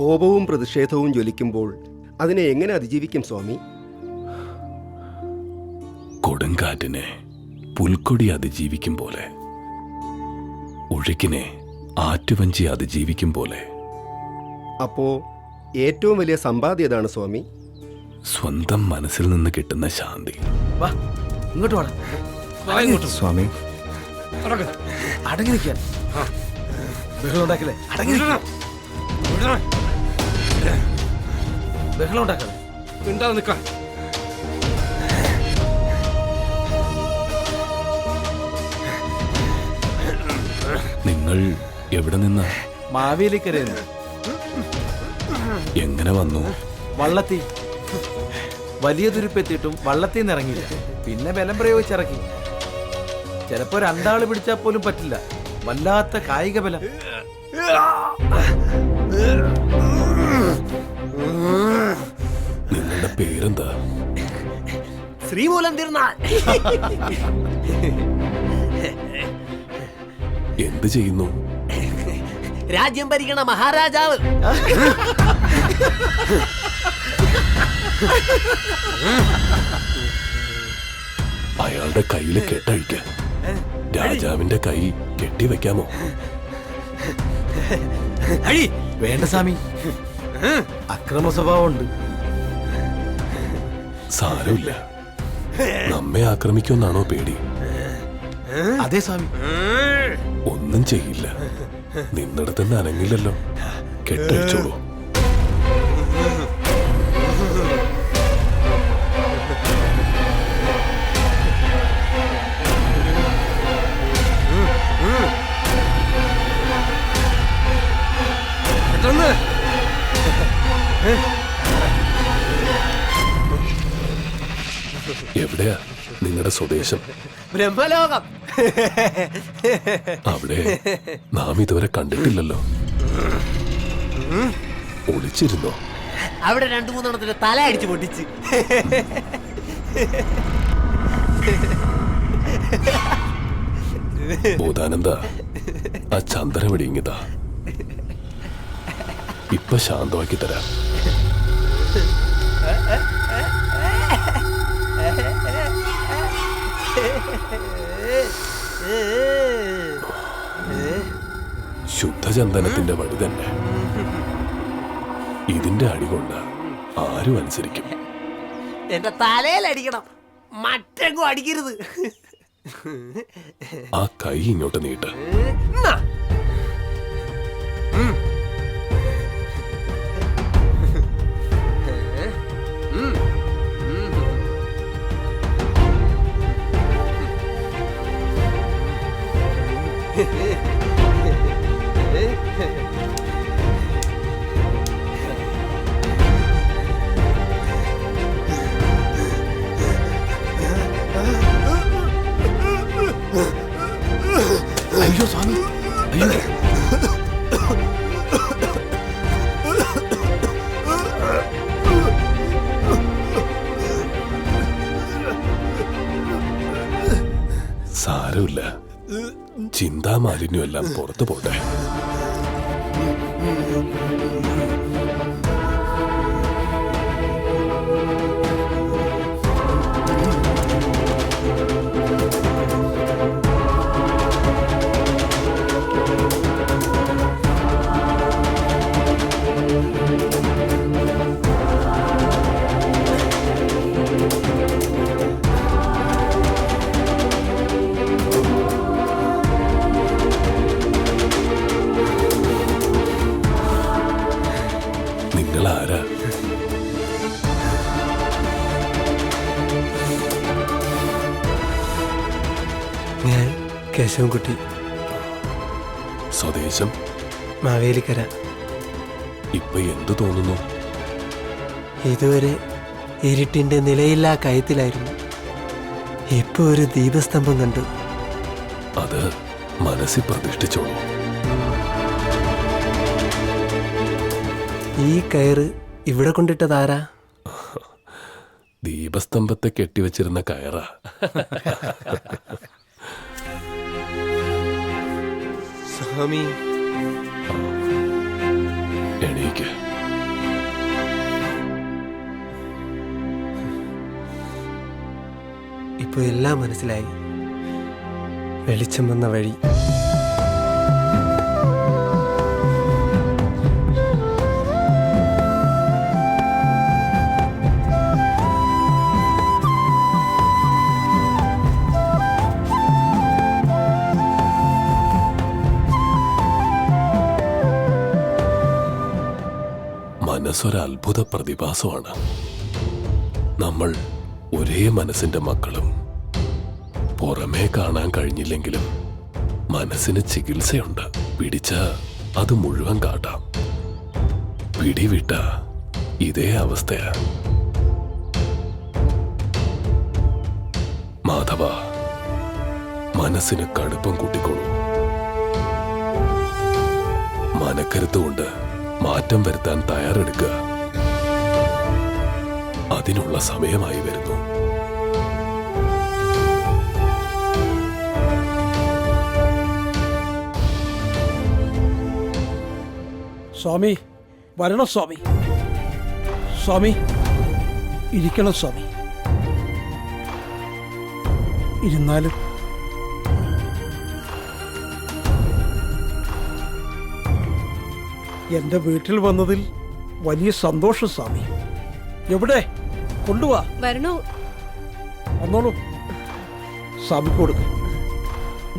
കോപവും പ്രതിഷേധവും ജ്വലിക്കുമ്പോൾ അതിനെ എങ്ങനെ അതിജീവിക്കും സ്വാമി? കൊടുങ്കാറ്റിനെ പുൽക്കൊടി അതിജീവിക്കും പോലെ, ഒഴുക്കിനെ ആറ്റുവഞ്ചി അതിജീവിക്കും പോലെ. അപ്പോ ഏറ്റവും വലിയ സമ്പാദ്യതാണ് സ്വാമി? സ്വന്തം മനസ്സിൽ നിന്ന് കിട്ടുന്ന ശാന്തി. ഇങ്ങോട്ട് വാടാ സ്വാമി. അടങ്ങി നിൽക്കാൻ ബഹളം ഉണ്ടാക്കലേ. അടങ്ങി ബഹളം ഉണ്ടാക്കലേ. മിണ്ടാതെ നിൽക്കാൻ. നിങ്ങൾ എവിടെ നിന്നാ? മാവേലിക്കരയിൽ. എങ്ങനെ വന്നു? വള്ളത്തി. വലിയ തുരുപ്പെത്തിയിട്ടും വള്ളത്തിൽ നിന്ന് ഇറങ്ങിയില്ല. പിന്നെ ബലം പ്രയോഗിച്ചിറക്കി. ചിലപ്പോ രണ്ടാള് പിടിച്ചാൽ പോലും പറ്റില്ല. വല്ലാത്ത കായിക ബലം. നിങ്ങളുടെ പേരെന്താ? ശ്രീമൂലം തിരുനാൾ. എന്ത് ചെയ്യുന്നു? രാജ്യം ഭരിക്കണ മഹാരാജാവ്. അയാളുടെ കയ്യില് കെട്ടഴിക്ക. രാജാവിന്റെ കൈ കെട്ടിവെക്കാമോ? വേണ്ട സ്വാമി, അക്രമ സ്വഭാവമുണ്ട്. സാരമില്ല. നമ്മെ ആക്രമിക്കുമെന്നാണോ പേടി? അതെ സ്വാമി. ഒന്നും ചെയ്യില്ല. നിന്നിടത്തുനിന്ന് അനങ്ങില്ലല്ലോ. കെട്ടഴിച്ചോളൂ. എവിടെയാ നിങ്ങളുടെ സ്വദേശം? ബ്രഹ്മലോകം. അവിടെ നാം ഇതുവരെ കണ്ടിട്ടില്ലല്ലോ. ഒളിച്ചിരുന്നോ? അവിടെ 2-3 തല അടിച്ചു പൊട്ടിച്ച്. ബോധാനന്ദ, ആ ചന്ദനം വെടിങ്ങിതാ. ഇപ്പൊ ശാന്തമാക്കി തരാം. ശുദ്ധചന്ദനത്തിന്റെ വഴി തന്നെ. ഇതിന്റെ അടികൊണ്ട് ആരും അനുസരിക്കും. എന്റെ തലയിൽ അടിക്കണം, മറ്റെങ്ങും അടിക്കരുത്. ആ കൈ ഇങ്ങോട്ട് നീട്ട്. അയ്യോ സ്വാമി, അയ്യോ. സാരമില്ല. ചിന്താമാലിന്യം എല്ലാം പുറത്തു പോട്ടെ. നിങ്ങളാരാ? ഞാൻ കേശവൻകുട്ടി. സ്വദേശം? മാവേലിക്കര. ഇപ്പൊ എന്തു തോന്നുന്നു? ഇതുവരെ ഇരുട്ടിന്റെ നിലയില്ലാ കയത്തിലായിരുന്നു. ഇപ്പൊ ഒരു ദീപസ്തംഭം കണ്ടു. അത് മനസ്സിൽ പ്രതിഷ്ഠിച്ചോളൂ. ഈ കയറ് ഇവിടെ കൊണ്ടിട്ടതാരാ? ദീപസ്തംഭത്തെ കെട്ടിവെച്ചിരുന്ന കയറാ. സ്വാമി, എണീക്ക്. ഇപ്പോൾ എല്ലാം മനസ്സിലായി. വെളിച്ചം വന്ന വഴി. മനസ്സൊരത്ഭുത പ്രതിഭാസമാണ്. നമ്മൾ ഒരേ മനസ്സിന്റെ മക്കളും. പുറമേ കാണാൻ കഴിഞ്ഞില്ലെങ്കിലും മനസ്സിന് ചികിത്സയുണ്ട്. പിടിച്ച അത് മുഴുവൻ കാട്ടാം. പിടിവിട്ട ഇതേ അവസ്ഥയാ. മാധവ, മനസ്സിന് കടുപ്പം കൂട്ടിക്കോളൂ. മനക്കരുത്തുകൊണ്ട് മാറ്റം വരുത്താൻ തയ്യാറെടുക്കുക. അതിനുള്ള സമയമായി വരുന്നു. സ്വാമി, വരണം സ്വാമി. സ്വാമി, ഇരിക്കണം സ്വാമി. ഇരുന്നാലും എന്റെ വീട്ടിൽ വന്നതിൽ വലിയ സന്തോഷം സ്വാമി. എവിടെ കൊണ്ടുവാ? വരണോ? വന്നോളൂ. സ്വാമിക്ക് കൊടുക്ക.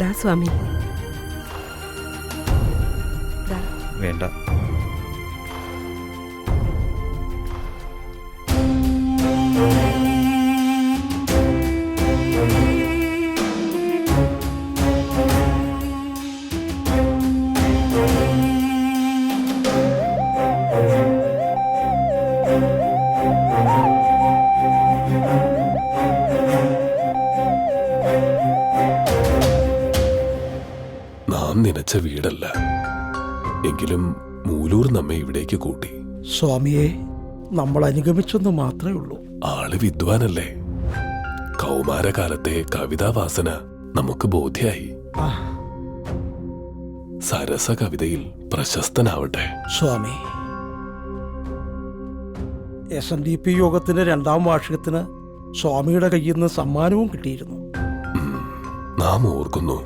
ദാ സ്വാമി. ദാ. വേണ്ട. നാം നനച്ച വീടല്ല, എങ്കിലും മൂലൂർ നമ്മെ ഇവിടേക്ക് കൂട്ടി. സ്വാമിയെ നമ്മൾ അനുഗമിച്ചെന്ന് മാത്രമേ ഉള്ളൂ. ആള് വിദ്വാനല്ലേ. കൗമാരകാലത്തെ കവിതാവാസന നമുക്ക് ബോധ്യായി. ആ, സരസ കവിതയിൽ പ്രശസ്തനാവട്ടെ. സ്വാമി, SNDP യോഗത്തിന്റെ 2ാം വാർഷികത്തിന് സ്വാമിയുടെ കയ്യിൽ നിന്ന് സമ്മാനവും കിട്ടിയിരുന്നു. നാം ഓർക്കുന്നു.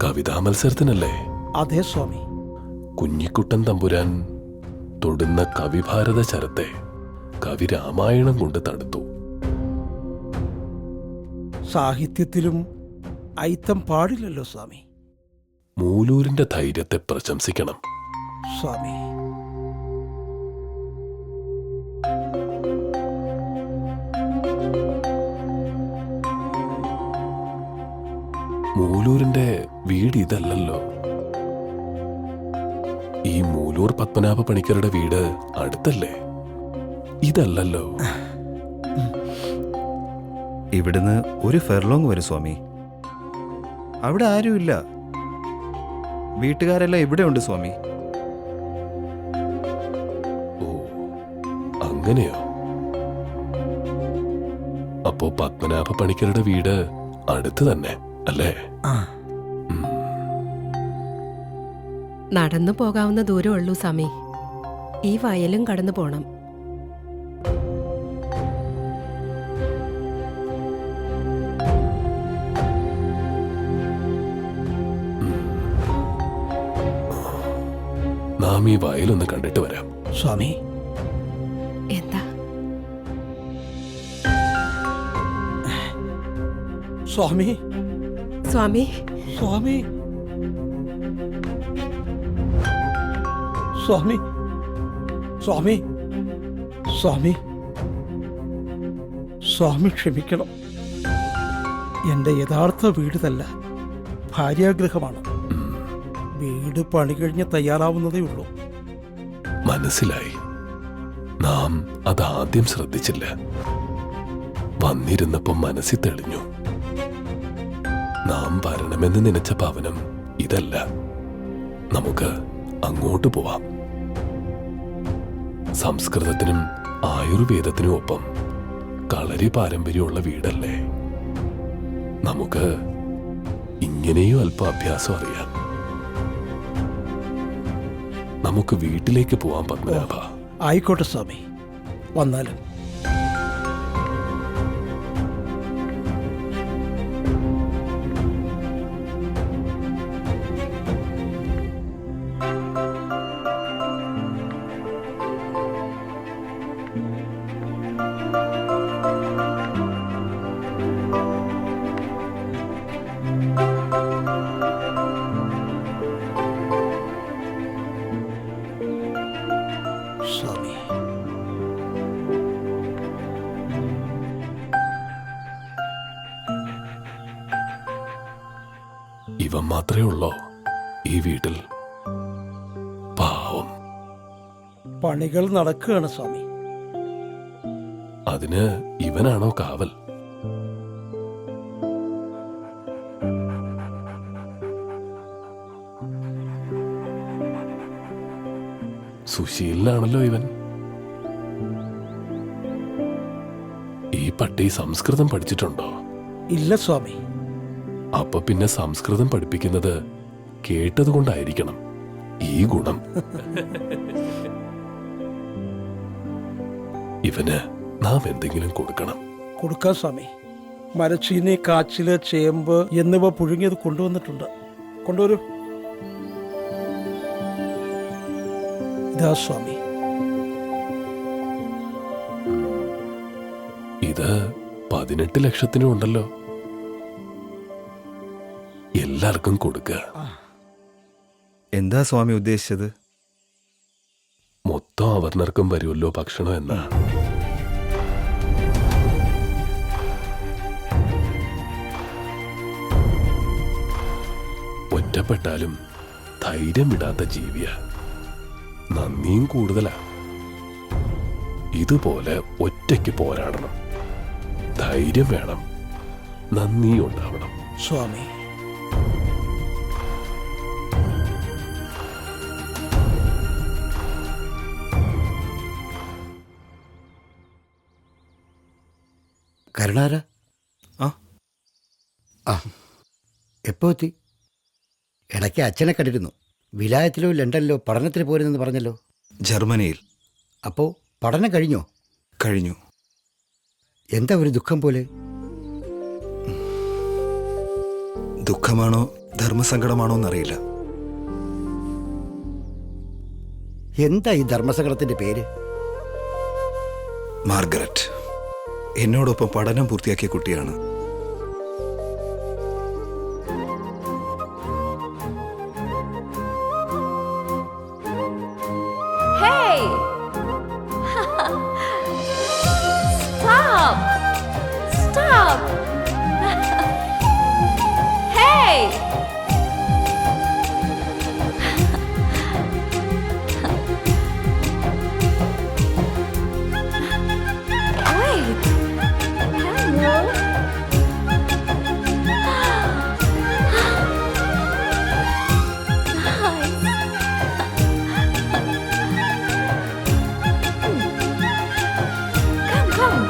കവിതാ മത്സരത്തിനല്ലേ? അതെ സ്വാമി. കുഞ്ഞിക്കുട്ടൻ തമ്പുരാൻ തൊടുന്ന കവിഭാരത ചരത്തെ കവി രാമായണം കൊണ്ട് തടുത്തു. സാഹിത്യത്തിലും ഐത്തം പാടില്ലല്ലോ സ്വാമി. മൂലൂരിന്റെ ധൈര്യത്തെ പ്രശംസിക്കണം. സ്വാമി, മൂലൂരിന്റെ വീട് ഇതല്ലല്ലോ. ഈ മൂലൂർ പത്മനാഭ പണിക്കരുടെ വീട് അടുത്തല്ലേ? ഇതല്ലല്ലോ. ഇവിടുന്ന് ഒരു ഫെർലോങ് വരും സ്വാമി. അവിടെ ആരുമില്ല. വീട്ടുകാരെല്ലാം ഇവിടെ ഉണ്ട് സ്വാമി. ഓ, അങ്ങനെയോ? അപ്പോ പത്മനാഭ പണിക്കരുടെ വീട് അടുത്ത് തന്നെ അല്ലേ? നടന്നു പോകാവുന്ന ദൂരമുള്ളൂ സ്വാമി. ഈ വയലും കടന്നു പോണം. നാം ഈ വയലൊന്ന് കണ്ടിട്ട് വരാം. സ്വാമി, എന്താ? സ്വാമി, സ്വാമി, സ്വാമി, സ്വാമി, സ്വാമി, സ്വാമി, സ്വാമി ക്ഷമിക്കണം. എന്റെ യഥാർത്ഥ വീടിതല്ല, ഭാര്യാഗൃഹമാണ്. വീട് പണി കഴിഞ്ഞ് തയ്യാറാവുന്നതേ ഉള്ളൂ. മനസ്സിലായി. നാം അതാദ്യം ശ്രദ്ധിച്ചില്ല. വന്നിരുന്നപ്പം മനസ്സിൽ തെളിഞ്ഞു. നാം വരണമെന്ന് നനച്ച ഭവനം ഇതല്ല. നമുക്ക് അങ്ങോട്ട് പോവാം. സംസ്കൃതത്തിനും ആയുർവേദത്തിനും ഒപ്പം കളരി പാരമ്പര്യമുള്ള വീടല്ലേ. നമുക്ക് ഇങ്ങനെയും അല്പം അഭ്യാസം അറിയാം. നമുക്ക് വീട്ടിലേക്ക് പോവാൻ പത്മനാഭ. ആയിക്കോട്ടെ സ്വാമി, വന്നാലും. മാത്രമേ ഉള്ളോ ഈ വീട്ടിൽ? പാവം. പണികൾ നടക്കുകയാണ് സ്വാമി. അതിന് ഇവനാണോ കാവൽ? സുശീലനാണല്ലോ ഇവൻ. ഈ പട്ടി സംസ്കൃതം പഠിച്ചിട്ടുണ്ടോ? ഇല്ല സ്വാമി. അപ്പൊ പിന്നെ സംസ്കൃതം പഠിപ്പിക്കുന്നത് കേട്ടതുകൊണ്ടായിരിക്കണം ഈ ഗുണം. ഇവന് നാം എന്തെങ്കിലും കൊടുക്കണം. കൊടുക്കാം സ്വാമി. മരച്ചീനി, കാച്ചില്, ചേമ്പ് എന്നിവ പുഴുങ്ങിയത് കൊണ്ടുവന്നിട്ടുണ്ട്. കൊണ്ടുവരൂ. ഇതാ സ്വാമി. ഇത് 18 ലക്ഷത്തിനും ഉണ്ടല്ലോ. എല്ലാവർക്കും കൊടുക്കുക. എന്താ സ്വാമി ഉദ്ദേശിച്ചത്? മൊത്തം അവർണർക്കും വരുമല്ലോ ഭക്ഷണം എന്നാ. ഒറ്റപ്പെട്ടാലും ധൈര്യം വിടാത്ത ജീവിയ. നന്ദിയും കൂടുതലാ. ഇതുപോലെ ഒറ്റയ്ക്ക് പോരാടണം. ധൈര്യം വേണം, നന്ദി ഉണ്ടാവണം. സ്വാമി, കരുണാര. ആ ആ എപ്പോ എത്തി? ഇടയ്ക്ക് അച്ഛനെ കണ്ടിരുന്നു. വിലായത്തിലോ ലണ്ടനിലോ പഠനത്തിന് പോരുന്നെന്ന് പറഞ്ഞല്ലോ. ജർമ്മനിയിൽ. അപ്പോൾ പഠനം കഴിഞ്ഞോ? കഴിഞ്ഞു. എന്താ ഒരു ദുഃഖം പോലെ? ദുഃഖമാണോ ധർമ്മസങ്കടമാണോ എന്നറിയില്ല. എന്താ ഈ ധർമ്മസങ്കടത്തിന്റെ പേര്? മാർഗരറ്റ് എന്നോടൊപ്പം പഠനം പൂർത്തിയാക്കിയ കുട്ടിയാണ്. Hey! Stop! Stop! Hey! Wait! Hello? Come, come.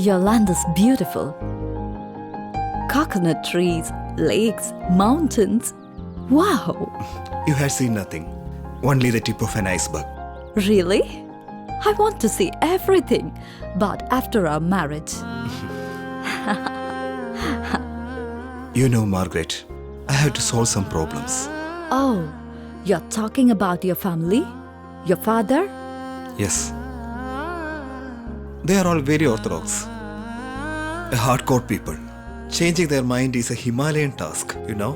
Your land is beautiful. Coconut trees, lakes, mountains. Wow! You have seen nothing, only the tip of an iceberg. Really? I want to see everything, but after our marriage. You know, Margaret, I have to solve some problems. Oh, you're talking about your family? Your father? Yes. They are all very orthodox. A hardcore people. Changing their mind is a Himalayan task, you know?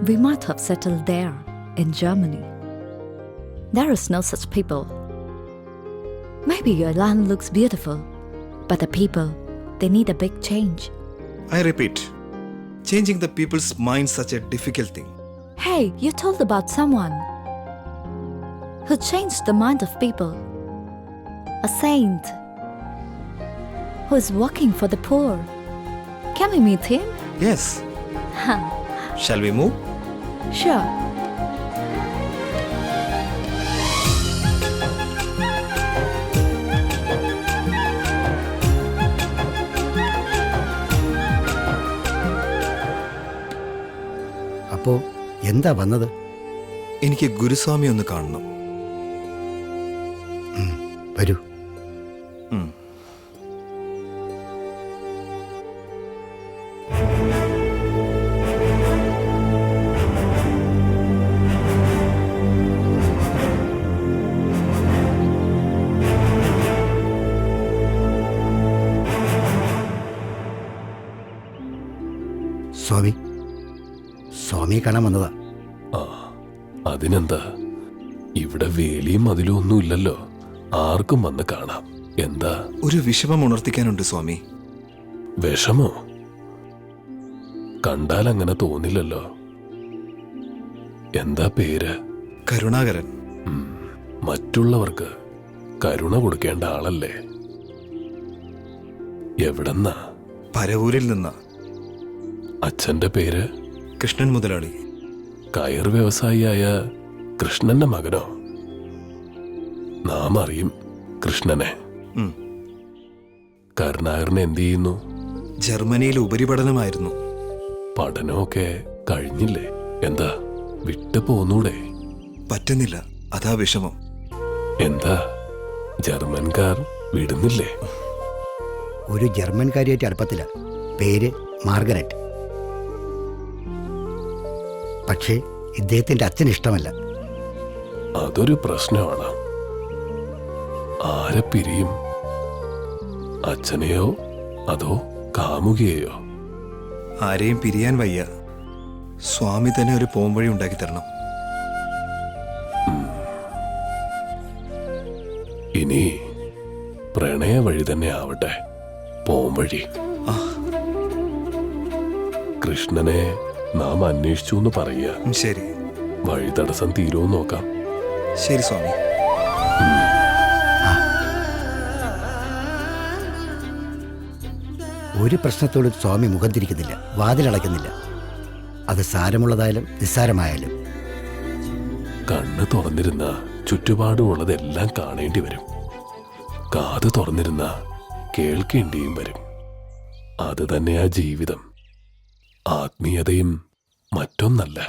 We might have settled there, in Germany. There is no such people. Maybe your land looks beautiful, but the people, they need a big change. I repeat, changing the people's mind is such a difficult thing. Hey, you told about someone who changed the mind of people. A saint who is working for the poor. Can we meet him? Yes. Shall we move? Sure. അപ്പോ എന്താ വന്നത്? എനിക്ക് ഗുരുസ്വാമി ഒന്ന് കാണണം. വരൂ. ഉം. സ്വാമി, സ്വാമിയെ കാണാൻ വന്നതാ. ആ അതിനെന്താ, ഇവിടെ വേലിയും അതിലും ഒന്നും ഇല്ലല്ലോ, ആർക്കും വന്ന് കാണാം. എന്താ? ഒരു വിഷമം ഉണർത്തിക്കാനുണ്ട് സ്വാമി. വിഷമോ? കണ്ടാൽ അങ്ങനെ തോന്നില്ലല്ലോ. എന്താ പേര്? കരുണാകരൻ. മറ്റുള്ളവർക്ക് കരുണ കൊടുക്കേണ്ട ആളല്ലേ. എവിടെന്നാ? പരവൂരിൽ നിന്ന. അച്ഛന്റെ പേര്? കൃഷ്ണൻ മുതലാളി. കയർ വ്യവസായിയായ കൃഷ്ണന്റെ മകനോ? നാം അറിയും കൃഷ്ണനെ. ഉം. കരുണാകരൻ എന്ത് ചെയ്യുന്നു? ജർമ്മനിയിൽ ഉപരിപഠനമായിരുന്നു. പഠനമൊക്കെ കഴിഞ്ഞില്ലേ? എന്താ വിട്ടു പോന്നൂടെ? പറ്റുന്നില്ല, അതാ വിഷമം. എന്താ ജർമ്മൻകാർ വിടുന്നില്ലേ? ഒരു ജർമ്മൻകാരിയായിട്ട് അടുപ്പത്തില്ല. പേര് മാർഗരറ്റ്. പക്ഷേ ഇദ്ദേഹത്തിന്റെ അച്ഛന് ഇഷ്ടമല്ല. അതൊരു പ്രശ്നമാണ്. ആരെ പിരിയും? അച്ഛനെയോ അതോ കാമുകിയെയോ? ആരെയും പിരിയാൻ വയ്യ. സ്വാമി തന്നെ ഒരു പോംവഴി ഉണ്ടാക്കി തരണം. ഇനി പ്രണയ വഴി തന്നെ ആവട്ടെ പോംവഴി. കൃഷ്ണനെ നാം അന്വേഷിച്ചു എന്ന് പറയുക. ശരി. വഴി തടസ്സം തീരുമോ നോക്കാം. ശരി സ്വാമി. ഒരു പ്രശ്നത്തോടും സ്വാമി മുഖം തിരിക്കുന്നില്ല, വാതിലടയ്ക്കുന്നില്ല. അത് സാരമുള്ളതായാലും നിസ്സാരമായാലും. കണ്ണ് തുറന്നിരുന്ന ചുറ്റുപാടുമുള്ളതെല്ലാം കാണേണ്ടി വരും. കാത് തുറന്നിരുന്ന കേൾക്കേണ്ടിയും വരും. അത് തന്നെയാ ജീവിതം. ആത്മീയതയും മറ്റൊന്നല്ല.